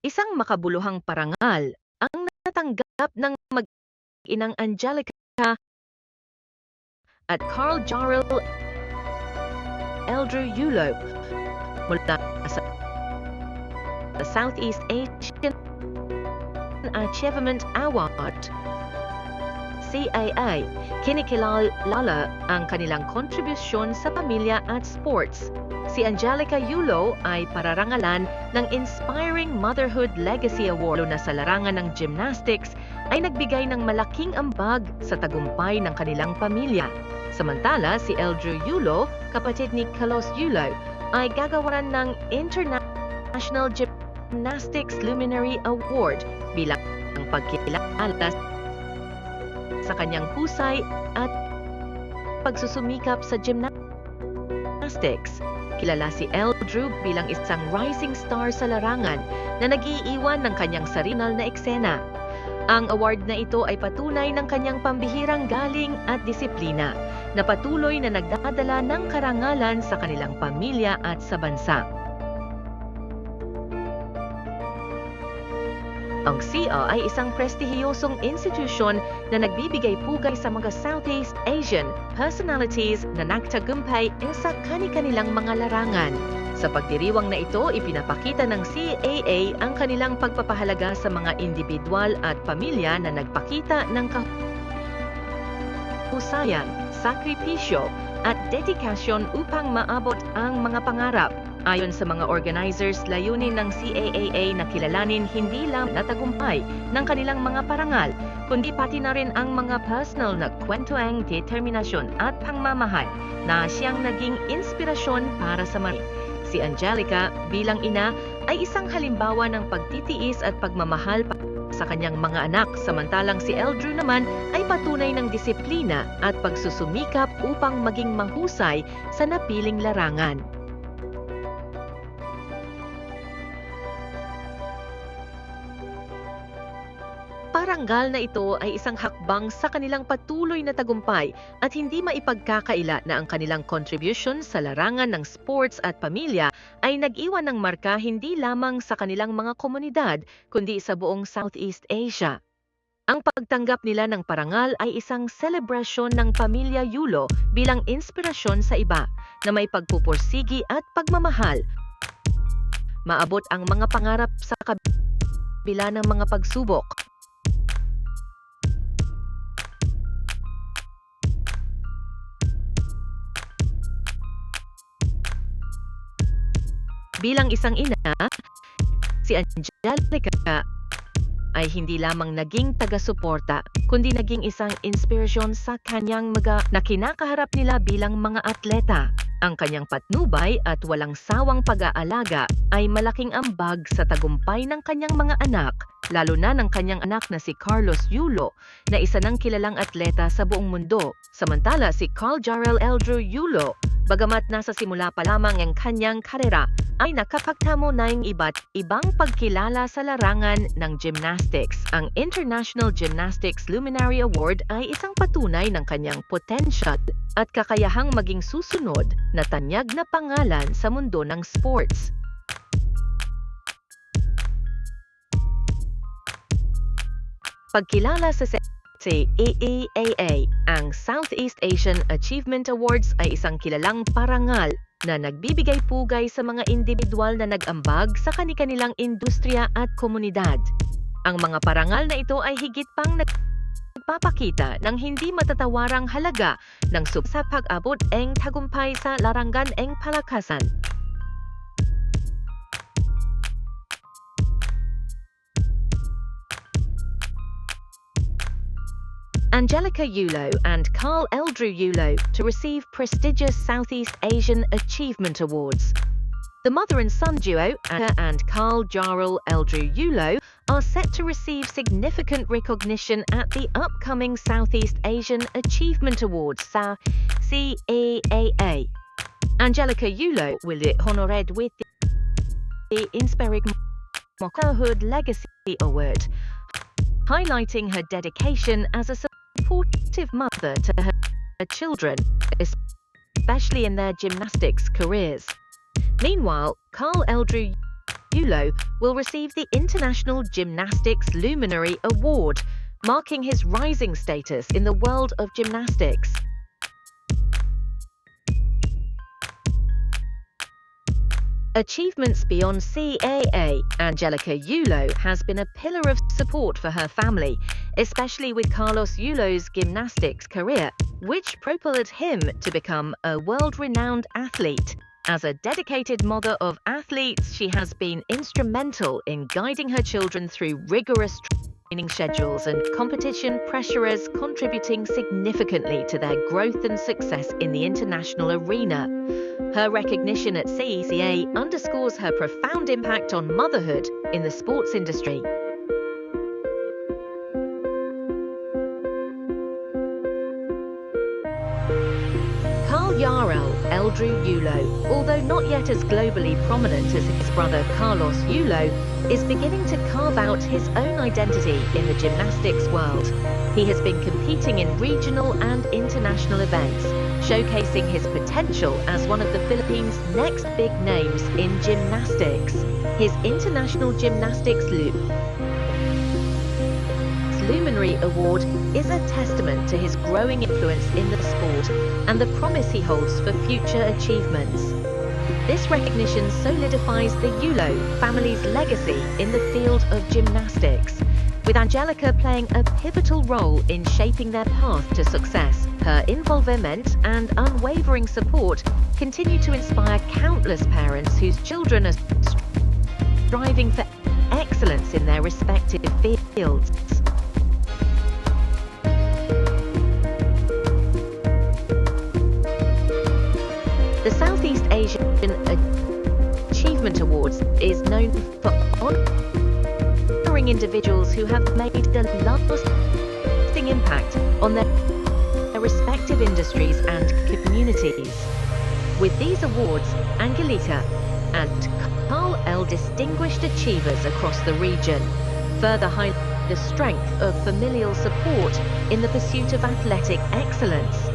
Isang makabuluhang parangal ang natanggap ng mag-inang Angelica at Carl Jarrell Eldrew Yulo mula sa Southeast Asian Achievement Award. CAA, kinikilala ang kanilang kontribusyon sa pamilya at sports. Si Angelica Yulo ay pararangalan ng Inspiring Motherhood Legacy Award na sa larangan ng gymnastics ay nagbigay ng malaking ambag sa tagumpay ng kanilang pamilya. Samantala, si Eldrew Yulo, kapatid ni Carlos Yulo, ay gagawaran ng International Gymnastics Luminary Award bilang pagkilala sa kanyang husay at pagsusumikap sa gymnastics. Kilala si Eldrew bilang isang rising star sa larangan na nag-iiwan ng kanyang sarinal na eksena. Ang award na ito ay patunay ng kanyang pambihirang galing at disiplina na patuloy na nagdadala ng karangalan sa kanilang pamilya at sa bansa. Ang SIA ay isang prestihiyosong institusyon na nagbibigay pugay sa mga Southeast Asian personalities na nagtagumpay sa kani-kanilang mga larangan. Sa pagdiriwang na ito, ipinapakita ng CAA ang kanilang pagpapahalaga sa mga individual at pamilya na nagpakita ng kahusayan, sakripisyo at dedikasyon upang maabot ang mga pangarap. Ayon sa mga organizers, layunin ng CAA na kilalanin hindi lang natagumpay ng kanilang mga parangal, kundi pati na rin ang mga personal na kwentuang determinasyon at pangmamahal na siyang naging inspirasyon para sa marami. Si Angelica bilang ina ay isang halimbawa ng pagtitiis at pagmamahal sa kanyang mga anak, samantalang si Eldrew naman ay patunay ng disiplina at pagsusumikap upang maging mahusay sa napiling larangan. Parangal na ito ay isang hakbang sa kanilang patuloy na tagumpay at hindi maipagkakaila na ang kanilang contribution sa larangan ng sports at pamilya ay nag-iwan ng marka hindi lamang sa kanilang mga komunidad kundi sa buong Southeast Asia. Ang pagtanggap nila ng parangal ay isang selebrasyon ng pamilya Yulo bilang inspirasyon sa iba na may pagpupursigi at pagmamahal. Maabot ang mga pangarap sa kabila ng mga pagsubok. Bilang isang ina, si Angelica ay hindi lamang naging taga-suporta, kundi naging isang inspirasyon sa kanyang mga na kinakaharap nila bilang mga atleta. Ang kanyang patnubay at walang sawang pag-aalaga ay malaking ambag sa tagumpay ng kanyang mga anak, lalo na ng kanyang anak na si Carlos Yulo, na isa ng kilalang atleta sa buong mundo. Samantala si Carl Jarrell Eldrew Yulo, bagamat nasa simula pa lamang ang kanyang karera, ay nakapagtamo ng iba't ibang pagkilala sa larangan ng gymnastics. Ang International Gymnastics Luminary Award ay isang patunay ng kanyang potensyal at kakayahang maging susunod na tanyag na pangalan sa mundo ng sports. Pagkilala sa CAA, ang Southeast Asian Achievement Awards ay isang kilalang parangal na nagbibigay pugay sa mga individual na nag-ambag sa kani-kanilang industriya at komunidad. Ang mga parangal na ito ay higit pang nagpapakita ng hindi matatawarang halaga ng sa pag-abot ng tagumpay sa larangan ng palakasan. Angelica Yulo and Carl Eldrew Yulo to receive prestigious Southeast Asian Achievement Awards. The mother and son duo, Anna and Carl Jarrell Eldrew Yulo, are set to receive significant recognition at the upcoming Southeast Asian Achievement Awards CAA. Angelica Yulo will be honored with the Inspiring Motherhood Legacy Award, highlighting her dedication as a supportive mother to her children, especially in their gymnastics careers. Meanwhile, Carl Eldrew Yulo will receive the International Gymnastics Luminary Award, marking his rising status in the world of gymnastics. Achievements beyond CAA, Angelica Yulo has been a pillar of support for her family, especially with Carlos Yulo's gymnastics career, which propelled him to become a world-renowned athlete. As a dedicated mother of athletes, she has been instrumental in guiding her children through rigorous training schedules and competition pressures, contributing significantly to their growth and success in the international arena. Her recognition at CAA underscores her profound impact on motherhood in the sports industry. Carl Yarel Eldrew Yulo, although not yet as globally prominent as his brother Carlos Yulo, is beginning to carve out his own identity in the gymnastics world. He has been competing in regional and international events, showcasing his potential as one of the Philippines' next big names in gymnastics. His International Gymnastics Luminary Award is a testament to his growing influence in the sport and the promise he holds for future achievements. This recognition solidifies the Yulo family's legacy in the field of gymnastics, with Angelica playing a pivotal role in shaping their path to success. Her involvement and unwavering support continue to inspire countless parents whose children are striving for excellence in their respective fields. The Southeast Asian Achievement Awards is known for honoring individuals who have made a lasting impact on their respective industries and communities. With these awards, Angelica and Carl are distinguished achievers across the region, further highlighting the strength of familial support in the pursuit of athletic excellence.